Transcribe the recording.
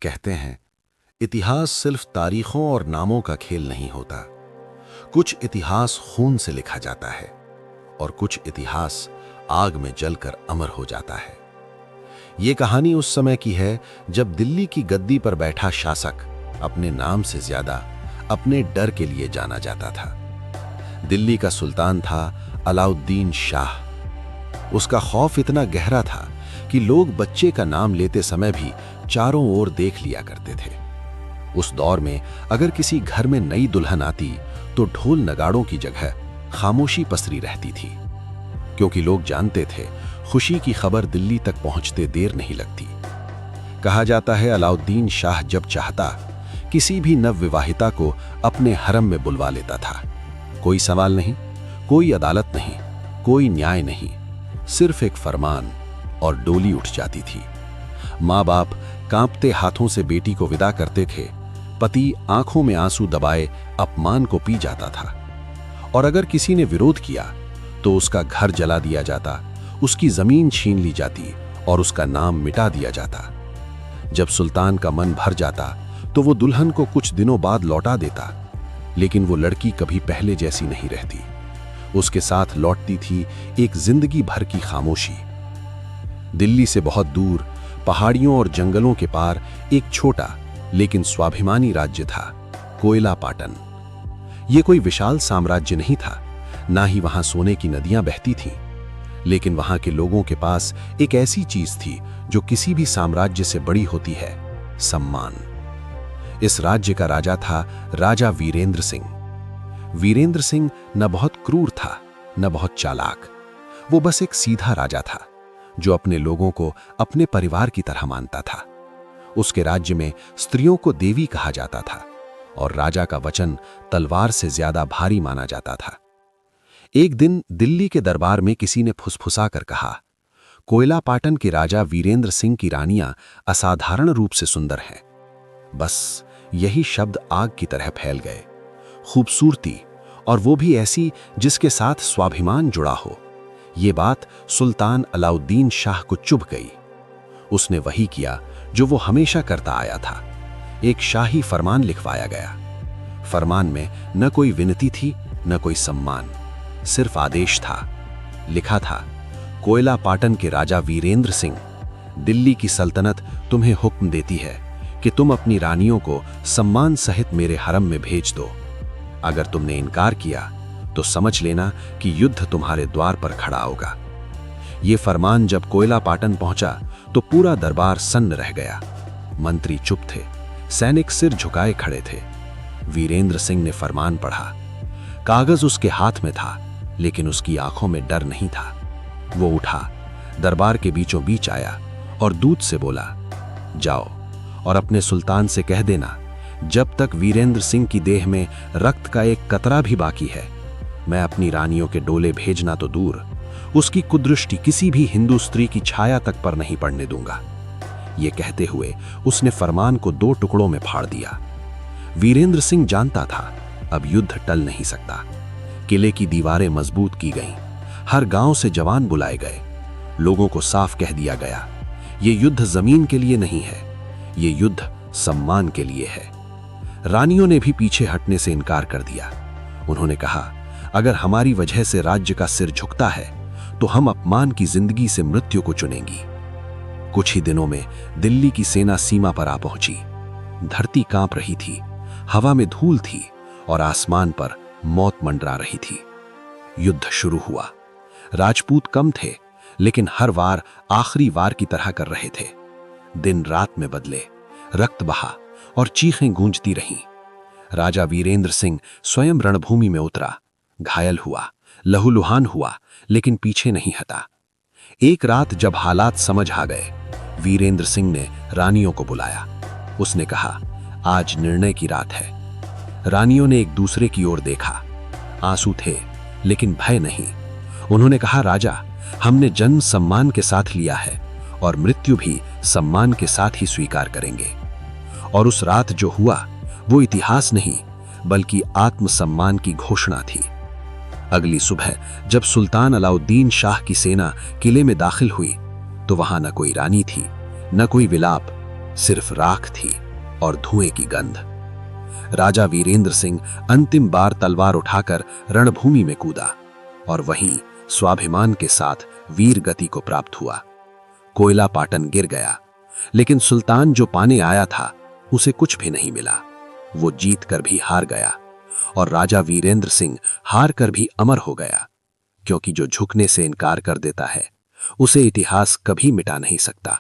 कहते हैं, इतिहास सिर्फ तारीखों और नामों का खेल नहीं होता। कुछ इतिहास खून से लिखा जाता है और कुछ इतिहास आग में जलकर अमर हो जाता है। ये कहानी उस समय की है जब दिल्ली की गद्दी पर बैठा शासक अपने नाम से ज्यादा अपने डर के लिए जाना जाता था। दिल्ली का सुल्तान था अलाउद्दीन शाह। उसका खौफ इतना गहरा था कि लोग बच्चे का नाम लेते समय भी चारों ओर देख लिया करते थे। उस दौर में अगर किसी घर में नई दुल्हन आती तो ढोल नगाड़ों की जगह खामोशी पसरी रहती थी, क्योंकि लोग जानते थे खुशी की खबर दिल्ली तक पहुंचते देर नहीं लगती। कहा जाता है अलाउद्दीन शाह जब चाहता किसी भी नवविवाहिता को अपने हरम में बुलवा लेता था। कोई सवाल नहीं, कोई अदालत नहीं, कोई न्याय नहीं, सिर्फ एक फरमान और डोली उठ जाती थी। माँ बाप कांपते हाथों से बेटी को विदा करते थे, पति आंखों में आंसू दबाए अपमान को पी जाता था। और अगर किसी ने विरोध किया तो उसका घर जला दिया जाता, उसकी जमीन छीन ली जाती और उसका नाम मिटा दिया जाता। जब सुल्तान का मन भर जाता तो वो दुल्हन को कुछ दिनों बाद लौटा देता, लेकिन वो लड़की कभी पहले जैसी नहीं रहती। उसके साथ लौटती थी एक जिंदगी भर की खामोशी। दिल्ली से बहुत दूर पहाड़ियों और जंगलों के पार एक छोटा लेकिन स्वाभिमानी राज्य था, कोयला पाटन। ये कोई विशाल साम्राज्य नहीं था, ना ही वहां सोने की नदियां बहती थीं, लेकिन वहां के लोगों के पास एक ऐसी चीज थी जो किसी भी साम्राज्य से बड़ी होती है, सम्मान। इस राज्य का राजा था राजा वीरेंद्र सिंह। वीरेंद्र सिंह न बहुत क्रूर था, न बहुत चालाक। वो बस एक सीधा राजा था जो अपने लोगों को अपने परिवार की तरह मानता था। उसके राज्य में स्त्रियों को देवी कहा जाता था और राजा का वचन तलवार से ज्यादा भारी माना जाता था। एक दिन दिल्ली के दरबार में किसी ने फुसफुसा कर कहा, कोयला पाटन के राजा वीरेंद्र सिंह की रानियां असाधारण रूप से सुंदर हैं। बस यही शब्द आग की तरह फैल गए। खूबसूरती, और वो भी ऐसी जिसके साथ स्वाभिमान जुड़ा हो। ये बात सुल्तान अलाउद्दीन शाह को चुभ गई। उसने वही किया जो वो हमेशा करता आया था। एक शाही फरमान लिखवाया गया। फरमान में न कोई विनती थी, न कोई सम्मान, सिर्फ आदेश था। लिखा था, कोयला पाटन के राजा वीरेंद्र सिंह, दिल्ली की सल्तनत तुम्हें हुक्म देती है कि तुम अपनी रानियों को सम्मान सहित मेरे हरम में भेज दो। अगर तुमने इनकार किया तो समझ लेना कि युद्ध तुम्हारे द्वार पर खड़ा होगा। ये फरमान जब कोयला पाटन पहुंचा तो पूरा दरबार सन्न रह गया। मंत्री चुप थे, सैनिक सिर झुकाए खड़े थे। वीरेंद्र सिंह ने फरमान पढ़ा। कागज उसके हाथ में था, लेकिन उसकी आंखों में डर नहीं था। वो उठा, दरबार के बीचों बीच आया और दूत से बोला, जाओ और अपने सुल्तान से कह देना, जब तक वीरेंद्र सिंह की देह में रक्त का एक कतरा भी बाकी है, मैं अपनी रानियों के डोले भेजना तो दूर, उसकी कुदृष्टि किसी भी हिंदू स्त्री की छाया तक पर नहीं पड़ने दूंगा। ये कहते हुए उसने फरमान को 2 टुकड़ों में फाड़ दिया। वीरेंद्र सिंह जानता था अब युद्ध टल नहीं सकता। किले की दीवारें मजबूत की गईं, हर गांव से जवान बुलाए गए। लोगों को साफ कह दिया गया, ये युद्ध जमीन के लिए नहीं है, ये युद्ध सम्मान के लिए है। रानियों ने भी पीछे हटने से इनकार कर दिया। उन्होंने कहा, अगर हमारी वजह से राज्य का सिर झुकता है तो हम अपमान की जिंदगी से मृत्यु को चुनेंगी। कुछ ही दिनों में दिल्ली की सेना सीमा पर आ पहुंची। धरती कांप रही थी, हवा में धूल थी और आसमान पर मौत मंडरा रही थी। युद्ध शुरू हुआ। राजपूत कम थे, लेकिन हर वार आखिरी वार की तरह कर रहे थे। दिन रात में बदले, रक्त बहा और चीखें गूंजती रहीं। राजा वीरेंद्र सिंह स्वयं रणभूमि में उतरा, घायल हुआ, लहूलुहान हुआ, लेकिन पीछे नहीं हटा। एक रात जब हालात समझ आ गए, वीरेंद्र सिंह ने रानियों को बुलाया। उसने कहा, आज निर्णय की रात है। रानियों ने एक दूसरे की ओर देखा। आंसू थे, लेकिन भय नहीं। उन्होंने कहा, राजा, हमने जन्म सम्मान के साथ लिया है और मृत्यु भी सम्मान के साथ ही स्वीकार करेंगे। और उस रात जो हुआ वो इतिहास नहीं, बल्कि आत्मसम्मान की घोषणा थी। अगली सुबह जब सुल्तान अलाउद्दीन शाह की सेना किले में दाखिल हुई तो वहां न कोई रानी थी, न कोई विलाप, सिर्फ राख थी और धुएं की गंध। राजा वीरेंद्र सिंह अंतिम बार तलवार उठाकर रणभूमि में कूदा और वहीं स्वाभिमान के साथ वीर गति को प्राप्त हुआ। कोयला पाटन गिर गया, लेकिन सुल्तान जो पाने आया था उसे कुछ भी नहीं मिला। वो जीत कर भी हार गया और राजा वीरेंद्र सिंह हार कर भी अमर हो गया, क्योंकि जो झुकने से इनकार कर देता है उसे इतिहास कभी मिटा नहीं सकता।